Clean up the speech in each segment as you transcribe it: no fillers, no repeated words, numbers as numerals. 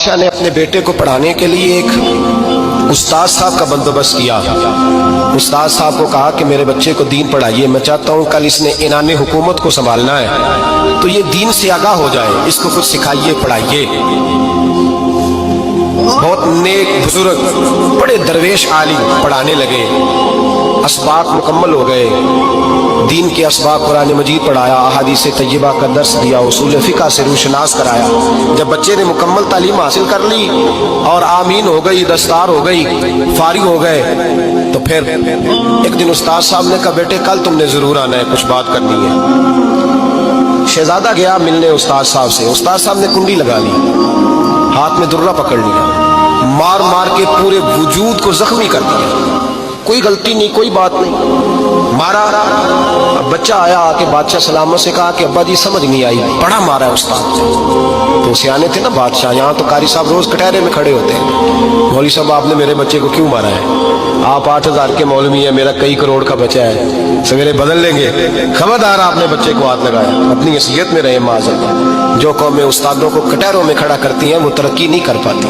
بادشاہ نے اپنے بیٹے کو پڑھانے کے لیے ایک استاد صاحب کا بندوبست کیا۔ استاد صاحب کو کہا کہ میرے بچے کو دین پڑھائیے، میں چاہتا ہوں کل اس نے انعام حکومت کو سنبھالنا ہے تو یہ دین سے آگاہ ہو جائے، اس کو کچھ سکھائیے، پڑھائیے۔ بہت نیک بزرگ بڑے درویش عالم پڑھانے لگے، اسباق مکمل ہو گئے، دین کے اسباق قرآن مجید پڑھایا، احادیث طیبہ کا درس دیا، اصول فقہ سے روشناس کرایا۔ جب بچے نے مکمل تعلیم حاصل کر لی اور آمین ہو گئی، دستار ہو گئی، فارغ ہو گئے، تو پھر ایک دن استاد صاحب نے کہا بیٹے کل تم نے ضرور آنا ہے، کچھ بات کرنی ہے۔ شہزادہ گیا ملنے استاد صاحب سے، استاد صاحب نے کنڈی لگا لی، ہاتھ میں درہ پکڑ لیا، مار مار کے پورے وجود کو زخمی کر دیا، کوئی غلطی نہیں، کوئی بات نہیں، مارا۔ بچہ آیا آ کے بادشاہ سلامت سے کہا کہ ابا جی سمجھ نہیں آئی، بڑا مارا ہے استاد۔ تو سیانے تھے نا بادشاہ، یہاں تو قاری صاحب روز کٹہرے میں کھڑے ہوتے ہیں، مولوی صاحب آپ نے میرے بچے کو کیوں مارا ہے؟ آپ 8,000 کے مولوی ہیں، میرا کئی کروڑ کا بچہ ہے، سویرے بدل لیں گے، خبردار آپ نے بچے کو ہاتھ لگایا، اپنی حیثیت میں رہے معاذاللہ۔ جو قومیں استادوں کو کٹہروں میں کھڑا کرتی ہیں وہ ترقی نہیں کر پاتی،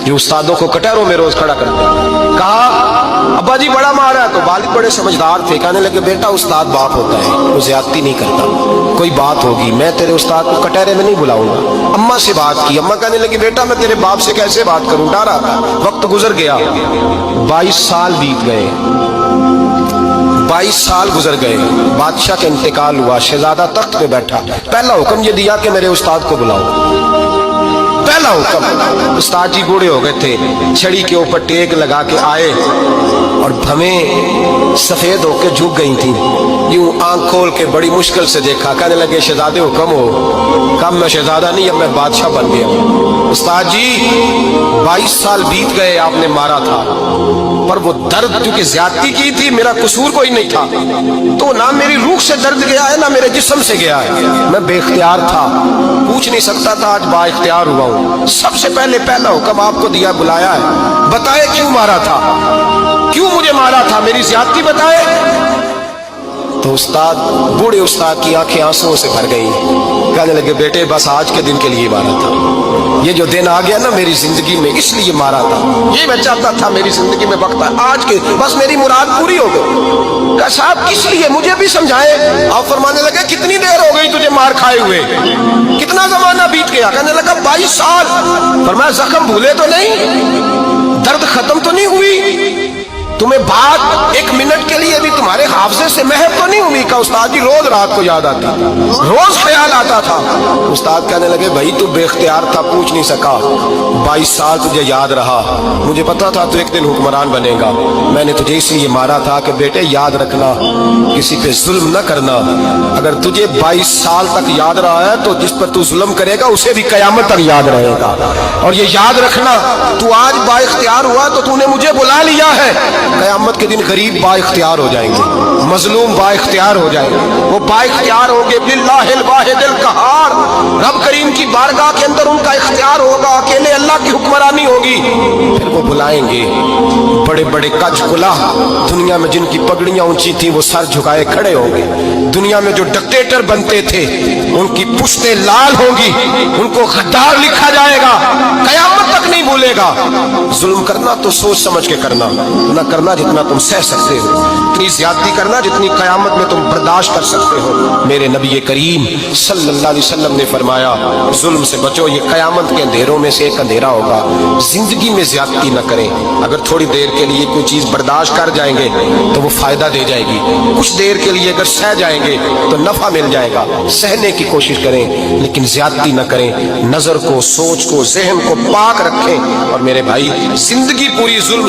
جو استادوں کو کٹہروں میں روز کھڑا کرتے ہیں۔ کہا ابا جی بڑا مارا ہے، تو والد بڑے سمجھدار تھے، کہنے لگے بیٹا استاد باپ ہوتا ہے، وہ زیادتی نہیں کرتا، کوئی بات ہوگی، میں تیرے استاد کو کٹہرے میں نہیں بلاؤں گا۔ اماں سے بات کی، اماں کہنے لگی بیٹا میں تیرے باپ سے کیسے بات کروں، ڈرا تھا۔ وقت گزر گیا، 22 سال بیت گئے، 22 سال گزر گئے، بادشاہ کا انتقال ہوا، شہزادہ تخت پہ بیٹھا، پہلا حکم یہ دیا کہ میرے استاد کو بلاؤ، پہلا حکم۔ استاد جی بوڑھے ہو گئے تھے، چھڑی کے اوپر ٹیک لگا کے آئے اور بھویں سفید ہو کے جھک گئی تھیں، یوں آنکھ کھول کے بڑی مشکل سے دیکھا، کہنے لگے شہزادے حکم ہو۔ کہا میں شہزادہ نہیں، اب میں بادشاہ بن گیا ہوں۔ استاد جی 22 سال بیت گئے، آپ نے مارا تھا، پر وہ درد کیونکہ زیادتی کی تھی، میرا قصور کوئی نہیں تھا، تو نہ میری روح سے درد گیا ہے نہ میرے جسم سے گیا ہے، میں بے اختیار تھا، پوچھ نہیں سکتا تھا، آج با اختیار ہوا ہوں۔ سب سے پہلے پہلا حکم آپ کو دیا، بلایا ہے، بتائے کیوں مارا تھا، کیوں مجھے مارا تھا، میری زیادتی بتائے۔ تو استاد بوڑھے استاد کی آنکھیں آنسوؤں سے بھر گئی، کہنے لگے بیٹے بس آج کے دن کے لیے مارا تھا، یہ جو دن آ گیا نا میری زندگی میں اس لیے مارا تھا، یہ میں چاہتا تھا میری زندگی میں وقت آج کے، بس میری مراد پوری ہو گئی۔ کہا صاحب کس لیے، مجھے بھی سمجھائے۔ آپ فرمانے لگے کتنی دیر ہو گئی تجھے مار کھائے ہوئے، کتنا زمانہ بیت گیا؟ کہنے لگا 22 سال۔ فرمایا زخم بھولے تو نہیں، درد ختم تو نہیں ہوئی، تمہیں بات ایک منٹ کے لیے بھی تمہارے حافظے سے محو تو نہیں ہوئی؟ کہ استاد جی روز رات کو یاد آتی، روز خیال آتا تھا۔ استاد کہنے لگے بھائی تو بے اختیار تھا، پوچھ نہیں سکا، 22 سال تجھے یاد رہا، مجھے پتا تھا تو ایک دن حکمران بنے گا، میں نے تجھے اس لیے مارا تھا کہ بیٹے یاد رکھنا، کسی پہ ظلم نہ کرنا، اگر تجھے 22 سال تک یاد رہا ہے تو جس پر تو ظلم کرے گا اسے بھی قیامت تک یاد رہے گا، اور یہ یاد رکھنا تو آج با اختیار ہوا تو تو نے مجھے بلا لیا ہے، قیامت کے دن غریب با اختیار ہو جائیں گے، مظلوم با اختیار ہو جائیں گے، وہ با اختیار ہوں گے باللہ الواحد القہار، رب کریم کی بارگاہ کے اندر ان کا اختیار ہوگا، اکیلے اللہ کی حکمرانی ہوگی، پھر وہ بلائیں گے بڑے بڑے کج کلا، دنیا میں جن کی پگڑیاں اونچی تھیں وہ سر جھکائے کھڑے ہوں گے، دنیا میں جو ڈکٹیٹر بنتے تھے ان کی پشتیں لال ہوں گی، ان کو غدار لکھا جائے گا، قیامت تک نہیں بھولے گا۔ ظلم کرنا تو سوچ سمجھ کے کرنا، نہ کرنا جتنا تم سہ سکتے ہو، اتنی زیادتی کرنا جتنی قیامت میں تم برداشت کر سکتے ہو۔ میرے نبی کریم صلی اللہ علیہ وسلم نے فرمایا ظلم سے بچو، یہ قیامت کے اندھیروں میں سے ایک اندھیرا ہوگا، زندگی میں زیادتی نہ کریں، اگر تھوڑی دیر کے لیے کوئی چیز برداشت کر جائیں گے تو وہ فائدہ دے جائے گی، کچھ دیر کے لیے اگر سہ جائیں گے تو نفع مل جائے گا، سہنے کی کوشش کریں لیکن زیادتی نہ کریں، نظر کو، سوچ کو، ذہن کو پاک رکھیں، اور میرے بھائی زندگی پوری ظلم